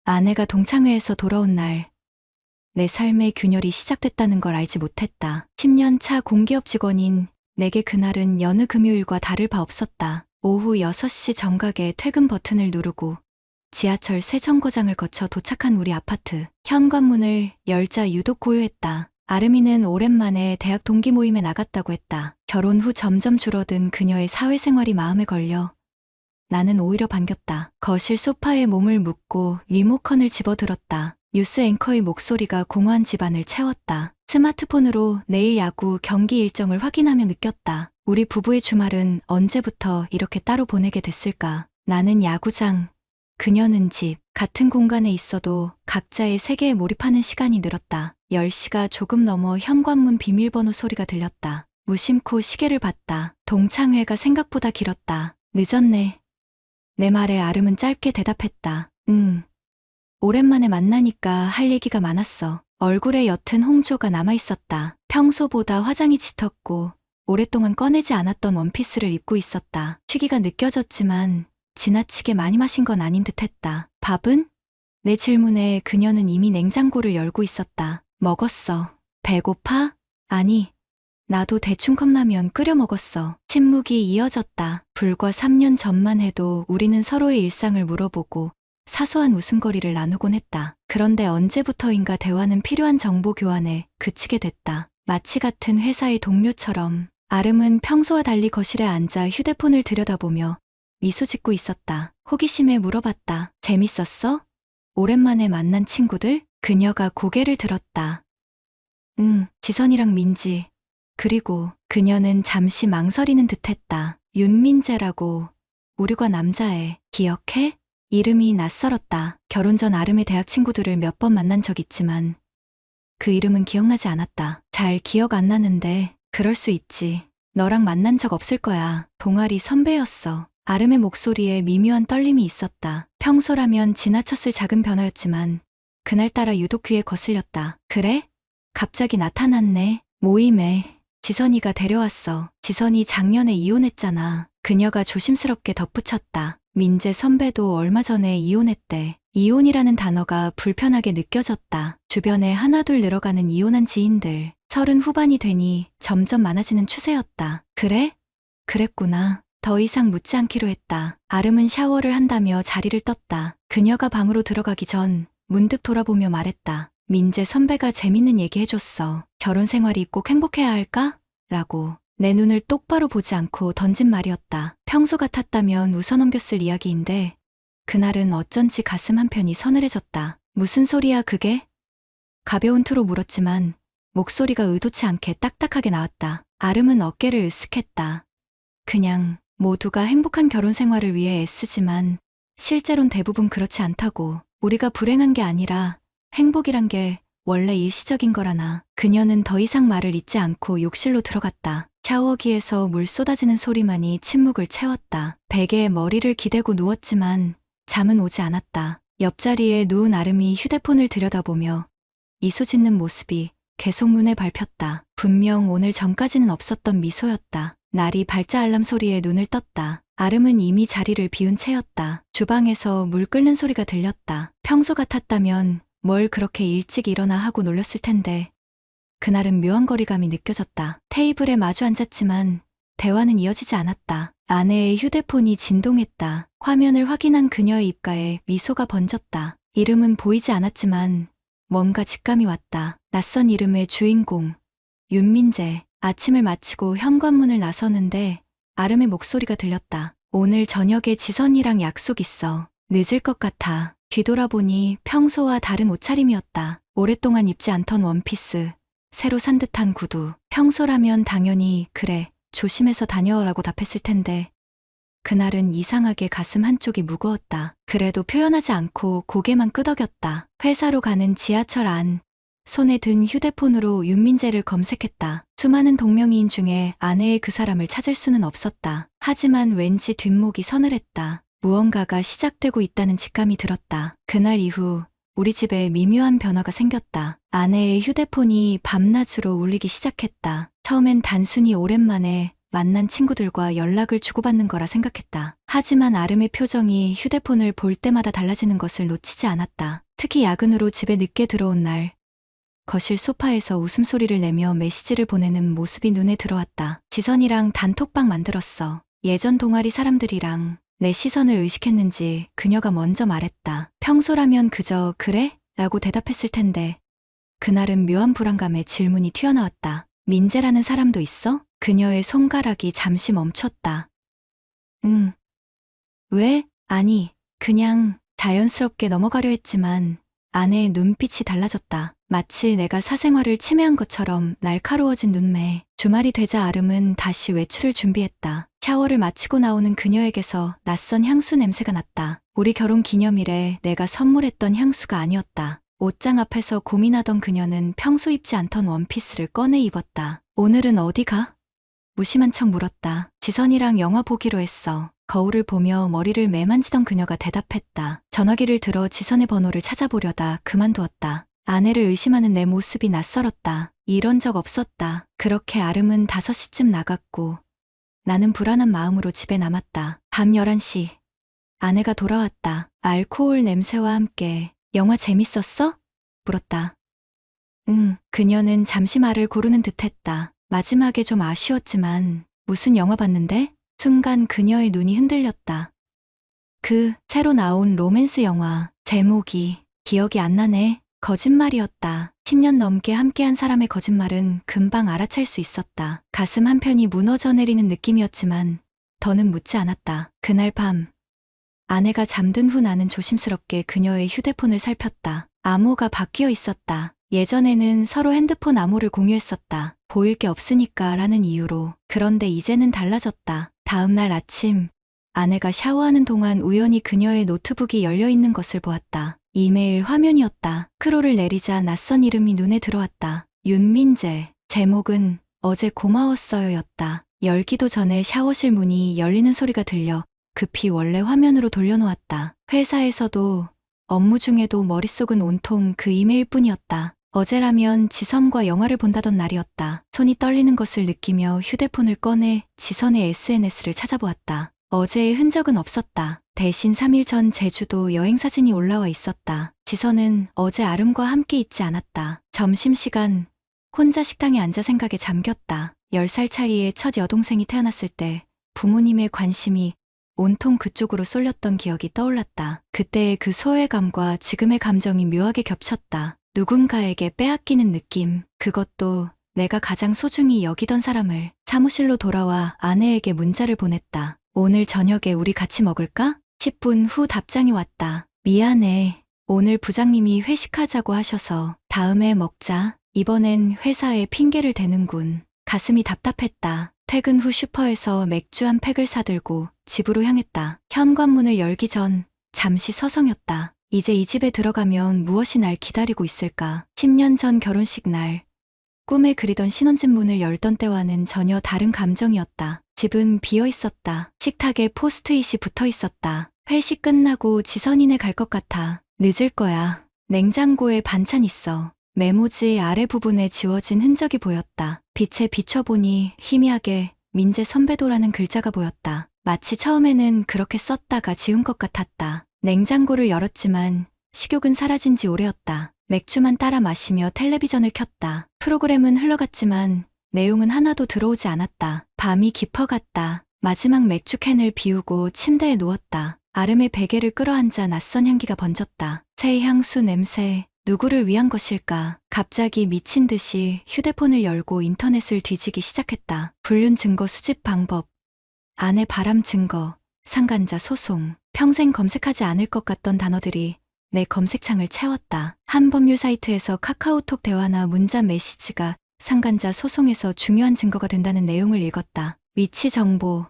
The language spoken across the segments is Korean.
아내가 동창회에서 돌아온 날, 내 삶의 균열이 시작됐다는 걸 알지 못했다. 10년 차 공기업 직원인 내게 그날은 여느 금요일과 다를 바 없었다. 오후 6시 정각에 퇴근 버튼을 누르고 지하철 새 정거장을 거쳐 도착한 우리 아파트. 현관문을 열자 유독 고요했다. 아름이는 오랜만에 대학 동기 모임에 나갔다고 했다. 결혼 후 점점 줄어든 그녀의 사회생활이 마음에 걸려 나는 오히려 반겼다. 거실 소파에 몸을 묻고 리모컨을 집어들었다. 뉴스 앵커의 목소리가 공허한 집안을 채웠다. 스마트폰으로 내일 야구 경기 일정을 확인하며 느꼈다. 우리 부부의 주말은 언제부터 이렇게 따로 보내게 됐을까? 나는 야구장, 그녀는 집, 같은 공간에 있어도 각자의 세계에 몰입하는 시간이 늘었다. 10시가 조금 넘어 현관문 비밀번호 소리가 들렸다. 무심코 시계를 봤다. 동창회가 생각보다 길었다. 늦었네. 내 말에 아름은 짧게 대답했다. 오랜만에 만나니까 할 얘기가 많았어. 얼굴에 옅은 홍조가 남아있었다. 평소보다 화장이 짙었고 오랫동안 꺼내지 않았던 원피스를 입고 있었다. 취기가 느껴졌지만 지나치게 많이 마신 건 아닌 듯했다. 밥은? 내 질문에 그녀는 이미 냉장고를 열고 있었다. 먹었어. 배고파? 아니. 나도 대충 컵라면 끓여 먹었어. 침묵이 이어졌다. 불과 3년 전만 해도 우리는 서로의 일상을 물어보고 사소한 웃음거리를 나누곤 했다. 그런데 언제부터인가 대화는 필요한 정보 교환에 그치게 됐다. 마치 같은 회사의 동료처럼 아름은 평소와 달리 거실에 앉아 휴대폰을 들여다보며 미소 짓고 있었다. 호기심에 물어봤다. 재밌었어? 오랜만에 만난 친구들? 그녀가 고개를 들었다. 지선이랑 민지. 그리고 그녀는 잠시 망설이는 듯했다. 윤민재라고. 우리과 남자애. 기억해? 이름이 낯설었다. 결혼 전 아름의 대학 친구들을 몇 번 만난 적 있지만 그 이름은 기억나지 않았다. 잘 기억 안 나는데 그럴 수 있지. 너랑 만난 적 없을 거야. 동아리 선배였어. 아름의 목소리에 미묘한 떨림이 있었다. 평소라면 지나쳤을 작은 변화였지만 그날따라 유독 귀에 거슬렸다. 그래? 갑자기 나타났네. 모임에. 지선이가 데려왔어. 지선이 작년에 이혼했잖아. 그녀가 조심스럽게 덧붙였다. 민재 선배도 얼마 전에 이혼했대. 이혼이라는 단어가 불편하게 느껴졌다. 주변에 하나둘 늘어가는 이혼한 지인들. 30 후반이 되니 점점 많아지는 추세였다. 그래? 그랬구나. 더 이상 묻지 않기로 했다. 아름은 샤워를 한다며 자리를 떴다. 그녀가 방으로 들어가기 전 문득 돌아보며 말했다. 민재 선배가 재밌는 얘기 해줬어. 결혼 생활이 꼭 행복해야 할까? 라고. 내 눈을 똑바로 보지 않고 던진 말이었다. 평소 같았다면 웃어넘겼을 이야기인데 그날은 어쩐지 가슴 한편이 서늘해졌다. 무슨 소리야 그게? 가벼운 투로 물었지만 목소리가 의도치 않게 딱딱하게 나왔다. 아름은 어깨를 으쓱했다. 그냥 모두가 행복한 결혼 생활을 위해 애쓰지만 실제론 대부분 그렇지 않다고. 우리가 불행한 게 아니라 행복이란 게 원래 일시적인 거라나. 그녀는 더 이상 말을 잇지 않고 욕실로 들어갔다. 샤워기에서 물 쏟아지는 소리만이 침묵을 채웠다. 베개에 머리를 기대고 누웠지만 잠은 오지 않았다. 옆자리에 누운 아름이 휴대폰을 들여다보며 미소 짓는 모습이 계속 눈에 밟혔다. 분명 오늘 전까지는 없었던 미소였다. 날이 발자 알람 소리에 눈을 떴다. 아름은 이미 자리를 비운 채였다. 주방에서 물 끓는 소리가 들렸다. 평소 같았다면 뭘 그렇게 일찍 일어나 하고 놀렸을 텐데 그날은 묘한 거리감이 느껴졌다. 테이블에 마주 앉았지만 대화는 이어지지 않았다. 아내의 휴대폰이 진동했다. 화면을 확인한 그녀의 입가에 미소가 번졌다. 이름은 보이지 않았지만 뭔가 직감이 왔다. 낯선 이름의 주인공 윤민재. 아침을 마치고 현관문을 나서는데 아름의 목소리가 들렸다. 오늘 저녁에 지선이랑 약속 있어. 늦을 것 같아. 뒤돌아보니 평소와 다른 옷차림이었다. 오랫동안 입지 않던 원피스, 새로 산 듯한 구두. 평소라면 당연히 그래, 조심해서 다녀오라고 답했을 텐데 그날은 이상하게 가슴 한쪽이 무거웠다. 그래도 표현하지 않고 고개만 끄덕였다. 회사로 가는 지하철 안. 손에 든 휴대폰으로 윤민재를 검색했다. 수많은 동명이인 중에 아내의 그 사람을 찾을 수는 없었다. 하지만 왠지 뒷목이 서늘했다. 무언가가 시작되고 있다는 직감이 들었다. 그날 이후 우리 집에 미묘한 변화가 생겼다. 아내의 휴대폰이 밤낮으로 울리기 시작했다. 처음엔 단순히 오랜만에 만난 친구들과 연락을 주고받는 거라 생각했다. 하지만 아름의 표정이 휴대폰을 볼 때마다 달라지는 것을 놓치지 않았다. 특히 야근으로 집에 늦게 들어온 날, 거실 소파에서 웃음소리를 내며 메시지를 보내는 모습이 눈에 들어왔다. 지선이랑 단톡방 만들었어. 예전 동아리 사람들이랑 내 시선을 의식했는지 그녀가 먼저 말했다. 평소라면 그저 그래? 라고 대답했을 텐데 그날은 묘한 불안감에 질문이 튀어나왔다. 민재라는 사람도 있어? 그녀의 손가락이 잠시 멈췄다. 응. 왜? 아니, 그냥 자연스럽게 넘어가려 했지만 아내의 눈빛이 달라졌다. 마치 내가 사생활을 침해한 것처럼 날카로워진 눈매. 주말이 되자 아름은 다시 외출을 준비했다. 샤워를 마치고 나오는 그녀에게서 낯선 향수 냄새가 났다. 우리 결혼 기념일에 내가 선물했던 향수가 아니었다. 옷장 앞에서 고민하던 그녀는 평소 입지 않던 원피스를 꺼내 입었다. 오늘은 어디 가? 무심한 척 물었다. 지선이랑 영화 보기로 했어. 거울을 보며 머리를 매만지던 그녀가 대답했다. 전화기를 들어 지선의 번호를 찾아보려다 그만두었다. 아내를 의심하는 내 모습이 낯설었다. 이런 적 없었다. 그렇게 아름은 5시쯤 나갔고 나는 불안한 마음으로 집에 남았다. 밤 11시. 아내가 돌아왔다. 알코올 냄새와 함께 영화 재밌었어? 물었다. 응. 그녀는 잠시 말을 고르는 듯했다. 마지막에 좀 아쉬웠지만 무슨 영화 봤는데? 순간 그녀의 눈이 흔들렸다. 그 새로 나온 로맨스 영화 제목이 기억이 안 나네. 거짓말이었다. 10년 넘게 함께한 사람의 거짓말은 금방 알아챌 수 있었다. 가슴 한편이 무너져 내리는 느낌이었지만 더는 묻지 않았다. 그날 밤 아내가 잠든 후 나는 조심스럽게 그녀의 휴대폰을 살폈다. 암호가 바뀌어 있었다. 예전에는 서로 핸드폰 암호를 공유했었다. 보일 게 없으니까 라는 이유로. 그런데 이제는 달라졌다. 다음 날 아침 아내가 샤워하는 동안 우연히 그녀의 노트북이 열려 있는 것을 보았다. 이메일 화면이었다. 스크롤을 내리자 낯선 이름이 눈에 들어왔다. 윤민재. 제목은 어제 고마웠어요였다. 열기도 전에 샤워실 문이 열리는 소리가 들려 급히 원래 화면으로 돌려놓았다. 회사에서도 업무 중에도 머릿속은 온통 그 이메일뿐이었다. 어제라면 지선과 영화를 본다던 날이었다. 손이 떨리는 것을 느끼며 휴대폰을 꺼내 지선의 SNS를 찾아보았다. 어제의 흔적은 없었다. 대신 3일 전 제주도 여행 사진이 올라와 있었다. 지선은 어제 아름과 함께 있지 않았다. 점심시간 혼자 식당에 앉아 생각에 잠겼다. 10살 차이의 첫 여동생이 태어났을 때 부모님의 관심이 온통 그쪽으로 쏠렸던 기억이 떠올랐다. 그때의 그 소외감과 지금의 감정이 묘하게 겹쳤다. 누군가에게 빼앗기는 느낌, 그것도 내가 가장 소중히 여기던 사람을. 사무실로 돌아와 아내에게 문자를 보냈다. 오늘 저녁에 우리 같이 먹을까? 10분 후 답장이 왔다. 미안해. 오늘 부장님이 회식하자고 하셔서 다음에 먹자. 이번엔 회사에 핑계를 대는군. 가슴이 답답했다. 퇴근 후 슈퍼에서 맥주 한 팩을 사들고 집으로 향했다. 현관문을 열기 전 잠시 서성였다. 이제 이 집에 들어가면 무엇이 날 기다리고 있을까? 10년 전 결혼식 날 꿈에 그리던 신혼집 문을 열던 때와는 전혀 다른 감정이었다. 집은 비어 있었다. 식탁에 포스트잇이 붙어 있었다. 회식 끝나고 지선이네 갈 것 같아. 늦을 거야. 냉장고에 반찬 있어. 메모지 아래 부분에 지워진 흔적이 보였다. 빛에 비춰보니 희미하게 민재 선배도라는 글자가 보였다. 마치 처음에는 그렇게 썼다가 지운 것 같았다. 냉장고를 열었지만 식욕은 사라진 지 오래였다. 맥주만 따라 마시며 텔레비전을 켰다. 프로그램은 흘러갔지만 내용은 하나도 들어오지 않았다. 밤이 깊어갔다. 마지막 맥주캔을 비우고 침대에 누웠다. 아름의 베개를 끌어안자 낯선 향기가 번졌다. 새 향수 냄새, 누구를 위한 것일까? 갑자기 미친 듯이 휴대폰을 열고 인터넷을 뒤지기 시작했다. 불륜 증거 수집 방법, 아내 바람 증거, 상간자 소송, 평생 검색하지 않을 것 같던 단어들이 내 검색창을 채웠다. 한 법률 사이트에서 카카오톡 대화나 문자 메시지가 상간자 소송에서 중요한 증거가 된다는 내용을 읽었다. 위치 정보,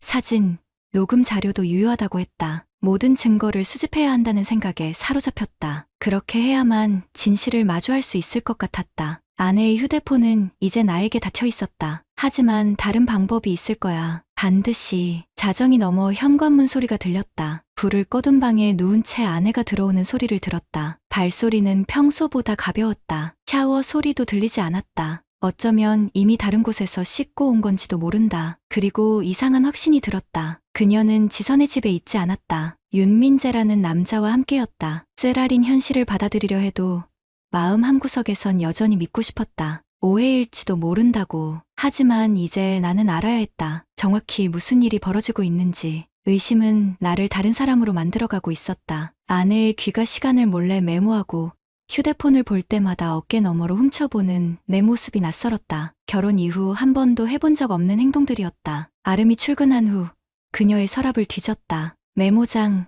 사진, 녹음 자료도 유효하다고 했다. 모든 증거를 수집해야 한다는 생각에 사로잡혔다. 그렇게 해야만 진실을 마주할 수 있을 것 같았다. 아내의 휴대폰은 이제 나에게 닫혀 있었다. 하지만 다른 방법이 있을 거야. 반드시. 자정이 넘어 현관문 소리가 들렸다. 불을 꺼둔 방에 누운 채 아내가 들어오는 소리를 들었다. 발소리는 평소보다 가벼웠다. 샤워 소리도 들리지 않았다. 어쩌면 이미 다른 곳에서 씻고 온 건지도 모른다. 그리고 이상한 확신이 들었다. 그녀는 지선의 집에 있지 않았다. 윤민재라는 남자와 함께였다. 쓰라린 현실을 받아들이려 해도 마음 한구석에선 여전히 믿고 싶었다. 오해일지도 모른다고. 하지만 이제 나는 알아야 했다. 정확히 무슨 일이 벌어지고 있는지. 의심은 나를 다른 사람으로 만들어가고 있었다. 아내의 귀가 시간을 몰래 메모하고 휴대폰을 볼 때마다 어깨 너머로 훔쳐보는 내 모습이 낯설었다. 결혼 이후 한 번도 해본 적 없는 행동들이었다. 아름이 출근한 후 그녀의 서랍을 뒤졌다. 메모장,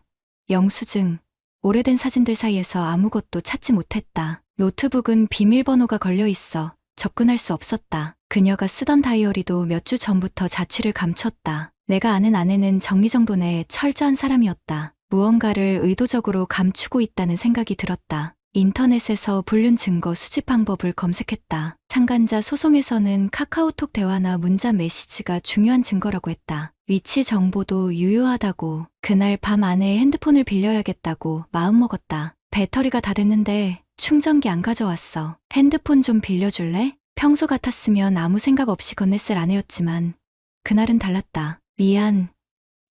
영수증, 오래된 사진들 사이에서 아무것도 찾지 못했다. 노트북은 비밀번호가 걸려 있어 접근할 수 없었다. 그녀가 쓰던 다이어리도 몇 주 전부터 자취를 감췄다. 내가 아는 아내는 정리정돈에 철저한 사람이었다. 무언가를 의도적으로 감추고 있다는 생각이 들었다. 인터넷에서 불륜 증거 수집 방법을 검색했다. 상간자 소송에서는 카카오톡 대화나 문자 메시지가 중요한 증거라고 했다. 위치 정보도 유효하다고. 그날 밤 아내의 핸드폰을 빌려야겠다고 마음먹었다. 배터리가 다 됐는데 충전기 안 가져왔어. 핸드폰 좀 빌려줄래? 평소 같았으면 아무 생각 없이 건넸을 아내였지만 그날은 달랐다. 미안.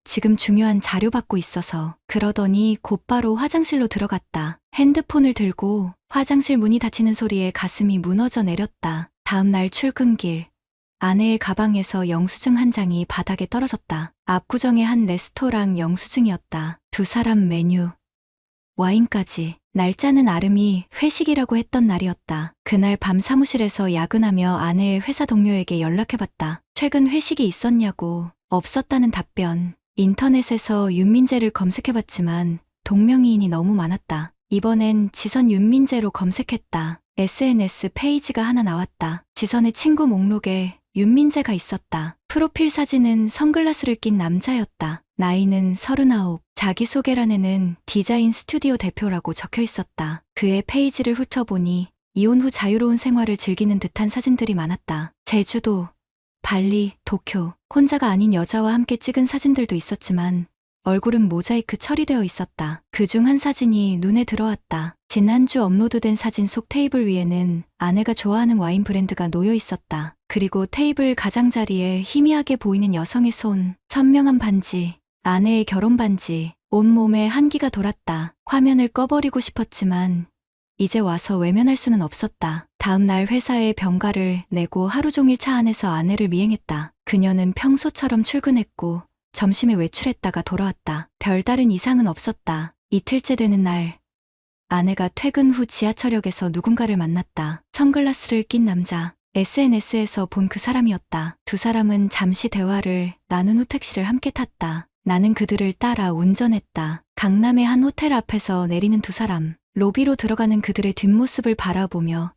지금 중요한 자료 받고 있어서. 그러더니 곧바로 화장실로 들어갔다. 핸드폰을 들고 화장실 문이 닫히는 소리에 가슴이 무너져 내렸다. 다음 날 출근길. 아내의 가방에서 영수증 한 장이 바닥에 떨어졌다. 압구정의 한 레스토랑 영수증이었다. 두 사람 메뉴, 와인까지. 날짜는 아름이 회식이라고 했던 날이었다. 그날 밤 사무실에서 야근하며 아내의 회사 동료에게 연락해봤다. 최근 회식이 있었냐고. 없었다는 답변. 인터넷에서 윤민재를 검색해봤지만 동명이인이 너무 많았다. 이번엔 지선 윤민재로 검색했다. SNS 페이지가 하나 나왔다. 지선의 친구 목록에 윤민재가 있었다. 프로필 사진은 선글라스를 낀 남자였다. 나이는 39. 자기소개란에는 디자인 스튜디오 대표라고 적혀 있었다. 그의 페이지를 훑어보니 이혼 후 자유로운 생활을 즐기는 듯한 사진들이 많았다. 제주도, 발리, 도쿄. 혼자가 아닌 여자와 함께 찍은 사진들도 있었지만 얼굴은 모자이크 처리되어 있었다. 그중 한 사진이 눈에 들어왔다. 지난주 업로드된 사진 속 테이블 위에는 아내가 좋아하는 와인 브랜드가 놓여 있었다. 그리고 테이블 가장자리에 희미하게 보이는 여성의 손, 선명한 반지, 아내의 결혼 반지, 온몸에 한기가 돌았다. 화면을 꺼버리고 싶었지만 이제 와서 외면할 수는 없었다. 다음 날 회사에 병가를 내고 하루 종일 차 안에서 아내를 미행했다. 그녀는 평소처럼 출근했고 점심에 외출했다가 돌아왔다. 별다른 이상은 없었다. 이틀째 되는 날, 아내가 퇴근 후 지하철역에서 누군가를 만났다. 선글라스를 낀 남자. SNS에서 본 그 사람이었다. 두 사람은 잠시 대화를 나눈 후 택시를 함께 탔다. 나는 그들을 따라 운전했다. 강남의 한 호텔 앞에서 내리는 두 사람. 로비로 들어가는 그들의 뒷모습을 바라보며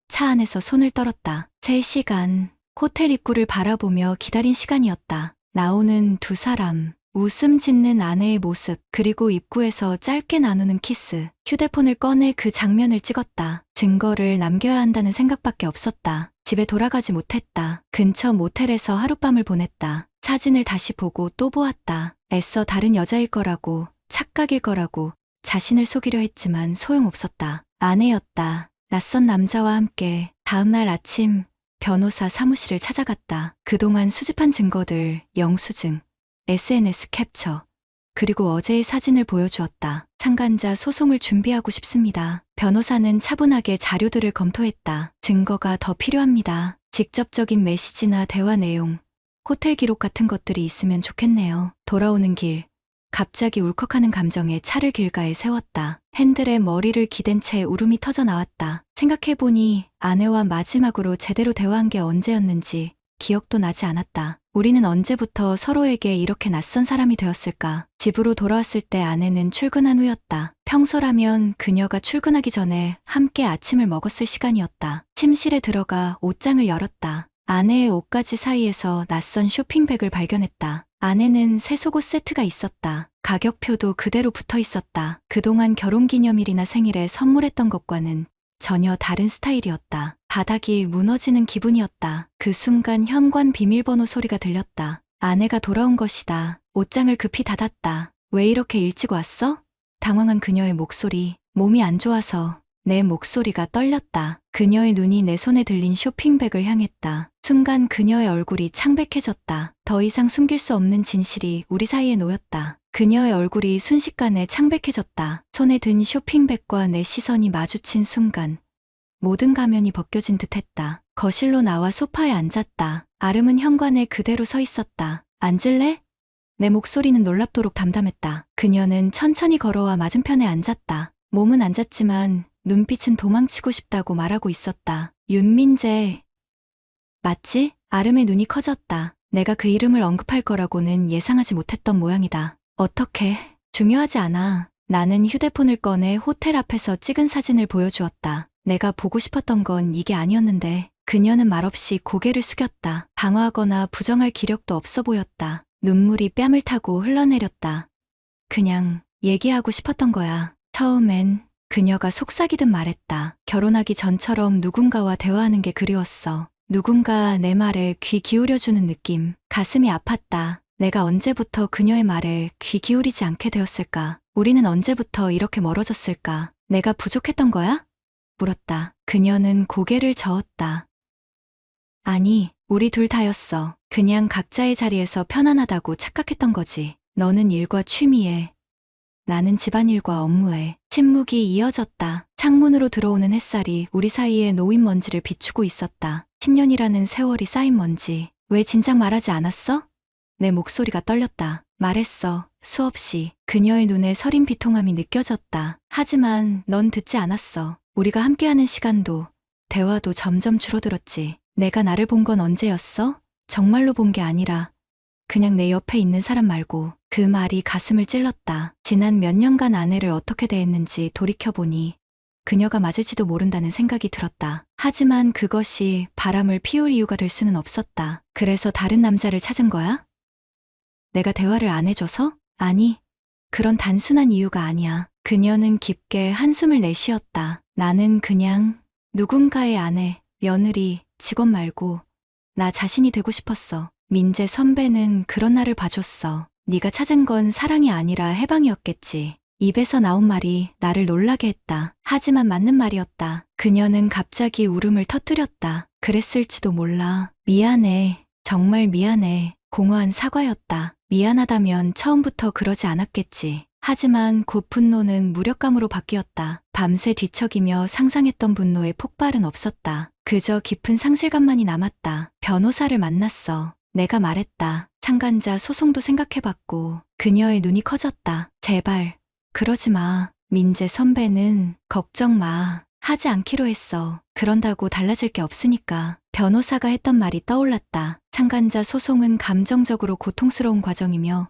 차 안에서 손을 떨었다. 3시간. 호텔 입구를 바라보며 기다린 시간이었다. 나오는 두 사람. 웃음 짓는 아내의 모습, 그리고 입구에서 짧게 나누는 키스. 휴대폰을 꺼내 그 장면을 찍었다. 증거를 남겨야 한다는 생각밖에 없었다. 집에 돌아가지 못했다. 근처 모텔에서 하룻밤을 보냈다. 사진을 다시 보고 또 보았다. 애써 다른 여자일 거라고, 착각일 거라고 자신을 속이려 했지만 소용없었다. 아내였다. 낯선 남자와 함께. 다음 날 아침 변호사 사무실을 찾아갔다. 그동안 수집한 증거들, 영수증, SNS 캡처, 그리고 어제의 사진을 보여주었다. 상간자 소송을 준비하고 싶습니다. 변호사는 차분하게 자료들을 검토했다. 증거가 더 필요합니다. 직접적인 메시지나 대화 내용, 호텔 기록 같은 것들이 있으면 좋겠네요. 돌아오는 길, 갑자기 울컥하는 감정에 차를 길가에 세웠다. 핸들에 머리를 기댄 채 울음이 터져 나왔다. 생각해보니 아내와 마지막으로 제대로 대화한 게 언제였는지 기억도 나지 않았다. 우리는 언제부터 서로에게 이렇게 낯선 사람이 되었을까? 집으로 돌아왔을 때 아내는 출근한 후였다. 평소라면 그녀가 출근하기 전에 함께 아침을 먹었을 시간이었다. 침실에 들어가 옷장을 열었다. 아내의 옷가지 사이에서 낯선 쇼핑백을 발견했다. 안에는 새 속옷 세트가 있었다. 가격표도 그대로 붙어 있었다. 그동안 결혼기념일이나 생일에 선물했던 것과는 전혀 다른 스타일이었다. 바닥이 무너지는 기분이었다. 그 순간 현관 비밀번호 소리가 들렸다. 아내가 돌아온 것이다. 옷장을 급히 닫았다. 왜 이렇게 일찍 왔어? 당황한 그녀의 목소리. 몸이 안 좋아서. 내 목소리가 떨렸다. 그녀의 눈이 내 손에 들린 쇼핑백을 향했다. 순간 그녀의 얼굴이 창백해졌다. 더 이상 숨길 수 없는 진실이 우리 사이에 놓였다. 그녀의 얼굴이 순식간에 창백해졌다. 손에 든 쇼핑백과 내 시선이 마주친 순간 모든 가면이 벗겨진 듯했다. 거실로 나와 소파에 앉았다. 아름은 현관에 그대로 서 있었다. 앉을래? 내 목소리는 놀랍도록 담담했다. 그녀는 천천히 걸어와 맞은편에 앉았다. 몸은 앉았지만 눈빛은 도망치고 싶다고 말하고 있었다. 윤민재. 맞지? 아름의 눈이 커졌다. 내가 그 이름을 언급할 거라고는 예상하지 못했던 모양이다. 어떻게? 중요하지 않아. 나는 휴대폰을 꺼내 호텔 앞에서 찍은 사진을 보여주었다. 내가 보고 싶었던 건 이게 아니었는데 그녀는 말없이 고개를 숙였다. 방어하거나 부정할 기력도 없어 보였다. 눈물이 뺨을 타고 흘러내렸다. 그냥 얘기하고 싶었던 거야. 처음엔 그녀가 속삭이듯 말했다. 결혼하기 전처럼 누군가와 대화하는 게 그리웠어. 누군가 내 말에 귀 기울여주는 느낌. 가슴이 아팠다. 내가 언제부터 그녀의 말에 귀 기울이지 않게 되었을까? 우리는 언제부터 이렇게 멀어졌을까? 내가 부족했던 거야? 물었다. 그녀는 고개를 저었다. 아니, 우리 둘 다였어. 그냥 각자의 자리에서 편안하다고 착각했던 거지. 너는 일과 취미에, 나는 집안일과 업무에. 침묵이 이어졌다. 창문으로 들어오는 햇살이 우리 사이에 놓인 먼지를 비추고 있었다. 10년이라는 세월이 쌓인 먼지. 왜 진작 말하지 않았어? 내 목소리가 떨렸다. 말했어. 수없이. 그녀의 눈에 서린 비통함이 느껴졌다. 하지만 넌 듣지 않았어. 우리가 함께하는 시간도, 대화도 점점 줄어들었지. 내가 나를 본 건 언제였어? 정말로 본 게 아니라 그냥 내 옆에 있는 사람 말고. 그 말이 가슴을 찔렀다. 지난 몇 년간 아내를 어떻게 대했는지 돌이켜보니 그녀가 맞을지도 모른다는 생각이 들었다. 하지만 그것이 바람을 피울 이유가 될 수는 없었다. 그래서 다른 남자를 찾은 거야? 내가 대화를 안 해줘서? 아니, 그런 단순한 이유가 아니야. 그녀는 깊게 한숨을 내쉬었다. 나는 그냥 누군가의 아내, 며느리, 직원 말고 나 자신이 되고 싶었어. 민재 선배는 그런 나를 봐줬어. 네가 찾은 건 사랑이 아니라 해방이었겠지. 입에서 나온 말이 나를 놀라게 했다. 하지만 맞는 말이었다. 그녀는 갑자기 울음을 터뜨렸다. 그랬을지도 몰라. 미안해. 정말 미안해. 공허한 사과였다. 미안하다면 처음부터 그러지 않았겠지. 하지만 곧 분노는 무력감으로 바뀌었다. 밤새 뒤척이며 상상했던 분노의 폭발은 없었다. 그저 깊은 상실감만이 남았다. 변호사를 만났어. 내가 말했다. 참가자 소송도 생각해봤고. 그녀의 눈이 커졌다. 제발 그러지 마. 민재 선배는 걱정 마. 하지 않기로 했어. 그런다고 달라질 게 없으니까. 변호사가 했던 말이 떠올랐다. 참가자 소송은 감정적으로 고통스러운 과정이며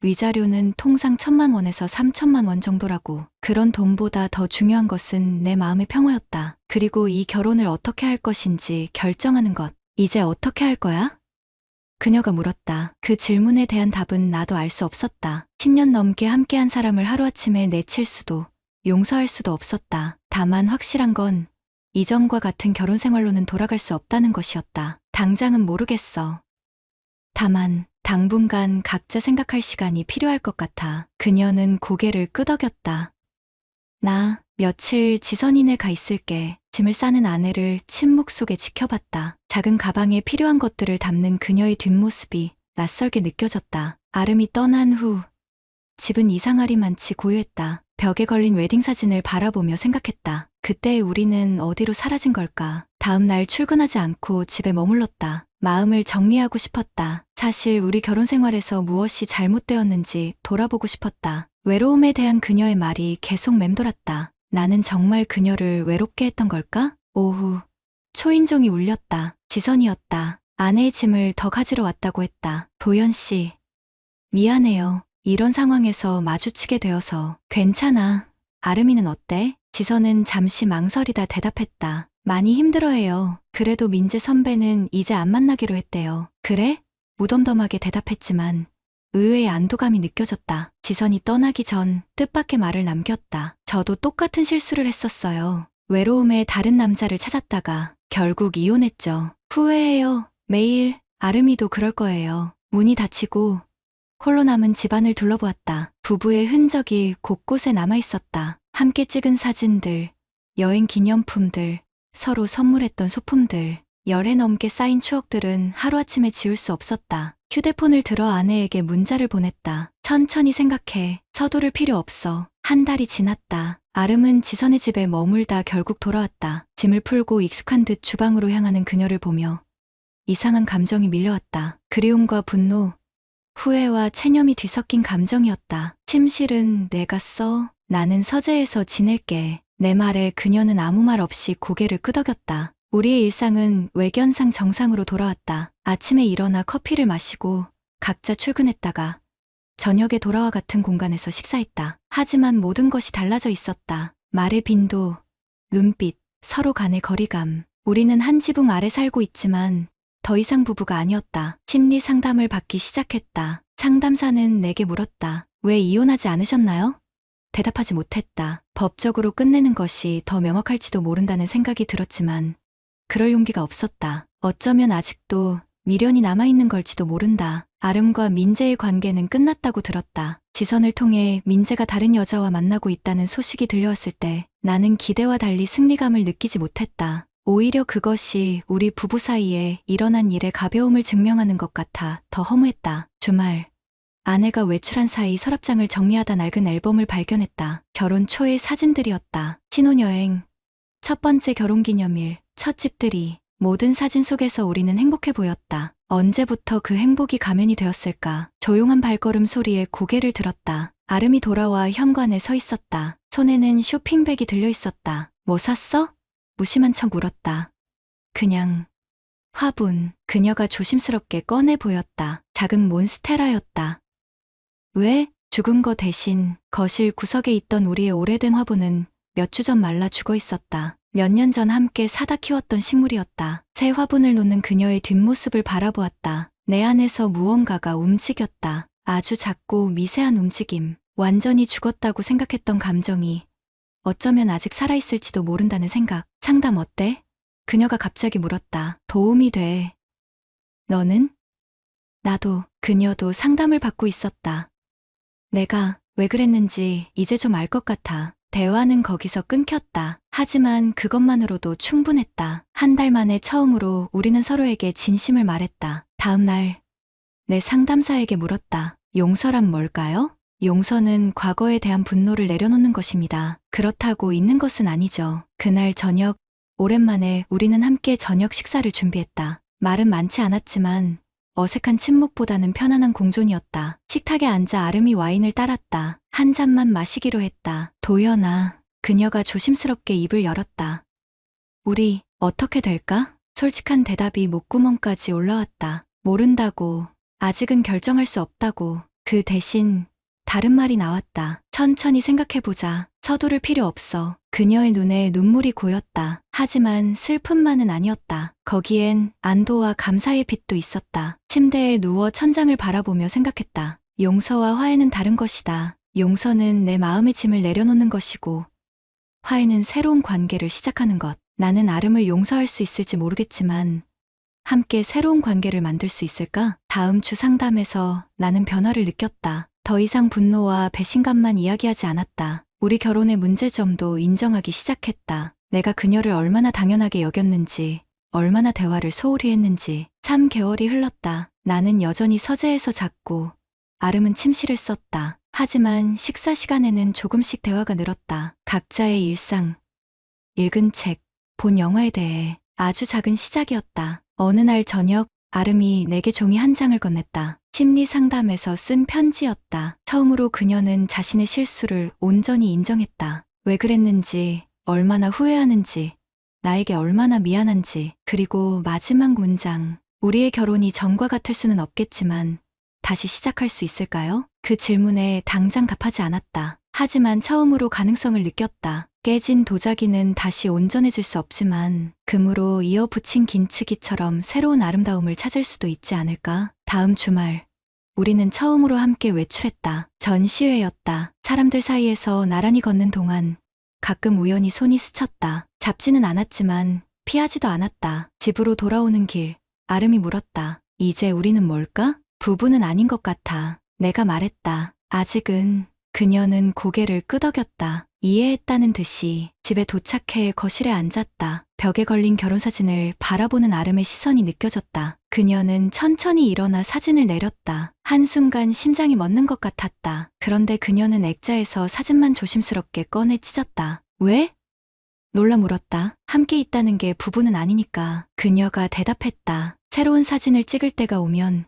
위자료는 통상 1,000만 원에서 3,000만 원 정도라고. 그런 돈보다 더 중요한 것은 내 마음의 평화였다. 그리고 이 결혼을 어떻게 할 것인지 결정하는 것. 이제 어떻게 할 거야? 그녀가 물었다. 그 질문에 대한 답은 나도 알 수 없었다. 10년 넘게 함께한 사람을 하루아침에 내칠 수도, 용서할 수도 없었다. 다만 확실한 건 이전과 같은 결혼 생활로는 돌아갈 수 없다는 것이었다. 당장은 모르겠어. 다만 당분간 각자 생각할 시간이 필요할 것 같아. 그녀는 고개를 끄덕였다. 나 며칠 지선이네 가 있을게. 짐을 싸는 아내를 침묵 속에 지켜봤다. 작은 가방에 필요한 것들을 담는 그녀의 뒷모습이 낯설게 느껴졌다. 아름이 떠난 후 집은 이상하리만치 고요했다. 벽에 걸린 웨딩 사진을 바라보며 생각했다. 그때 우리는 어디로 사라진 걸까? 다음 날 출근하지 않고 집에 머물렀다. 마음을 정리하고 싶었다. 사실 우리 결혼 생활에서 무엇이 잘못되었는지 돌아보고 싶었다. 외로움에 대한 그녀의 말이 계속 맴돌았다. 나는 정말 그녀를 외롭게 했던 걸까? 오후 초인종이 울렸다. 지선이었다. 아내의 짐을 더 가지러 왔다고 했다. 도연 씨, 미안해요. 이런 상황에서 마주치게 되어서. 괜찮아. 아름이는 어때? 지선은 잠시 망설이다 대답했다. 많이 힘들어해요. 그래도 민재 선배는 이제 안 만나기로 했대요. 그래? 무덤덤하게 대답했지만 의외의 안도감이 느껴졌다. 지선이 떠나기 전 뜻밖의 말을 남겼다. 저도 똑같은 실수를 했었어요. 외로움에 다른 남자를 찾았다가 결국 이혼했죠. 후회해요. 매일. 아름이도 그럴 거예요. 문이 닫히고 홀로 남은 집안을 둘러보았다. 부부의 흔적이 곳곳에 남아있었다. 함께 찍은 사진들, 여행 기념품들, 서로 선물했던 소품들, 열해 넘게 쌓인 추억들은 하루아침에 지울 수 없었다. 휴대폰을 들어 아내에게 문자를 보냈다. 천천히 생각해. 서두를 필요 없어. 한 달이 지났다. 아름은 지선의 집에 머물다 결국 돌아왔다. 짐을 풀고 익숙한 듯 주방으로 향하는 그녀를 보며 이상한 감정이 밀려왔다. 그리움과 분노, 후회와 체념이 뒤섞인 감정이었다. 침실은 내가 써. 나는 서재에서 지낼게. 내 말에 그녀는 아무 말 없이 고개를 끄덕였다. 우리의 일상은 외견상 정상으로 돌아왔다. 아침에 일어나 커피를 마시고 각자 출근했다가 저녁에 돌아와 같은 공간에서 식사했다. 하지만 모든 것이 달라져 있었다. 말의 빈도, 눈빛, 서로 간의 거리감. 우리는 한 지붕 아래 살고 있지만 더 이상 부부가 아니었다. 심리 상담을 받기 시작했다. 상담사는 내게 물었다. 왜 이혼하지 않으셨나요? 대답하지 못했다. 법적으로 끝내는 것이 더 명확할지도 모른다는 생각이 들었지만 그럴 용기가 없었다. 어쩌면 아직도 미련이 남아있는 걸지도 모른다. 아름과 민재의 관계는 끝났다고 들었다. 지선을 통해 민재가 다른 여자와 만나고 있다는 소식이 들려왔을 때 나는 기대와 달리 승리감을 느끼지 못했다. 오히려 그것이 우리 부부 사이에 일어난 일의 가벼움을 증명하는 것 같아 더 허무했다. 주말, 아내가 외출한 사이 서랍장을 정리하다 낡은 앨범을 발견했다. 결혼 초의 사진들이었다. 신혼여행, 첫 번째 결혼기념일, 첫 집들이, 모든 사진 속에서 우리는 행복해 보였다. 언제부터 그 행복이 가면이 되었을까? 조용한 발걸음 소리에 고개를 들었다. 아름이 돌아와 현관에 서 있었다. 손에는 쇼핑백이 들려 있었다. 뭐 샀어? 무심한 척 물었다. 그냥 화분. 그녀가 조심스럽게 꺼내 보였다. 작은 몬스테라였다. 왜? 죽은 거 대신 거실 구석에 있던 우리의 오래된 화분은 몇 주 전 말라 죽어 있었다. 몇 년 전 함께 사다 키웠던 식물이었다. 새 화분을 놓는 그녀의 뒷모습을 바라보았다. 내 안에서 무언가가 움직였다. 아주 작고 미세한 움직임. 완전히 죽었다고 생각했던 감정이 어쩌면 아직 살아있을지도 모른다는 생각. 상담 어때? 그녀가 갑자기 물었다. 도움이 돼. 너는? 나도. 그녀도 상담을 받고 있었다. 내가 왜 그랬는지 이제 좀 알 것 같아. 대화는 거기서 끊겼다. 하지만 그것만으로도 충분했다. 한 달 만에 처음으로 우리는 서로에게 진심을 말했다. 다음 날, 내 상담사에게 물었다. 용서란 뭘까요? 용서는 과거에 대한 분노를 내려놓는 것입니다. 그렇다고 잊는 것은 아니죠. 그날 저녁, 오랜만에 우리는 함께 저녁 식사를 준비했다. 말은 많지 않았지만 어색한 침묵보다는 편안한 공존이었다. 식탁에 앉아 아름이 와인을 따랐다. 한 잔만 마시기로 했다. 도연아, 그녀가 조심스럽게 입을 열었다. 우리 어떻게 될까? 솔직한 대답이 목구멍까지 올라왔다. 모른다고, 아직은 결정할 수 없다고. 그 대신 다른 말이 나왔다. 천천히 생각해보자. 서두를 필요 없어. 그녀의 눈에 눈물이 고였다. 하지만 슬픔만은 아니었다. 거기엔 안도와 감사의 빛도 있었다. 침대에 누워 천장을 바라보며 생각했다. 용서와 화해는 다른 것이다. 용서는 내 마음의 짐을 내려놓는 것이고, 화해는 새로운 관계를 시작하는 것. 나는 아름을 용서할 수 있을지 모르겠지만 함께 새로운 관계를 만들 수 있을까? 다음 주 상담에서 나는 변화를 느꼈다. 더 이상 분노와 배신감만 이야기하지 않았다. 우리 결혼의 문제점도 인정하기 시작했다. 내가 그녀를 얼마나 당연하게 여겼는지, 얼마나 대화를 소홀히 했는지. 3개월이 흘렀다. 나는 여전히 서재에서 잤고 아름은 침실을 썼다. 하지만 식사 시간에는 조금씩 대화가 늘었다. 각자의 일상, 읽은 책, 본 영화에 대해. 아주 작은 시작이었다. 어느 날 저녁, 아름이 내게 종이 한 장을 건넸다. 심리 상담에서 쓴 편지였다. 처음으로 그녀는 자신의 실수를 온전히 인정했다. 왜 그랬는지, 얼마나 후회하는지, 나에게 얼마나 미안한지. 그리고 마지막 문장. 우리의 결혼이 전과 같을 수는 없겠지만 다시 시작할 수 있을까요? 그 질문에 당장 답하지 않았다. 하지만 처음으로 가능성을 느꼈다. 깨진 도자기는 다시 온전해질 수 없지만 금으로 이어 붙인 긴치기처럼 새로운 아름다움을 찾을 수도 있지 않을까? 다음 주말, 우리는 처음으로 함께 외출했다. 전시회였다. 사람들 사이에서 나란히 걷는 동안 가끔 우연히 손이 스쳤다. 잡지는 않았지만 피하지도 않았다. 집으로 돌아오는 길, 아름이 물었다. 이제 우리는 뭘까? 부부는 아닌 것 같아. 내가 말했다. 아직은. 그녀는 고개를 끄덕였다. 이해했다는 듯이. 집에 도착해 거실에 앉았다. 벽에 걸린 결혼사진을 바라보는 아름의 시선이 느껴졌다. 그녀는 천천히 일어나 사진을 내렸다. 한순간 심장이 멎는 것 같았다. 그런데 그녀는 액자에서 사진만 조심스럽게 꺼내 찢었다. 왜? 놀라 물었다. 함께 있다는 게 부부는 아니니까. 그녀가 대답했다. 새로운 사진을 찍을 때가 오면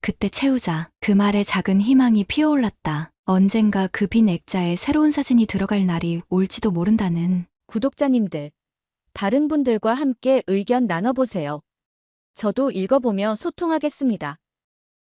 그때 채우자. 그 말에 작은 희망이 피어올랐다. 언젠가 그 빈 액자에 새로운 사진이 들어갈 날이 올지도 모른다는. 구독자님들, 다른 분들과 함께 의견 나눠보세요. 저도 읽어보며 소통하겠습니다.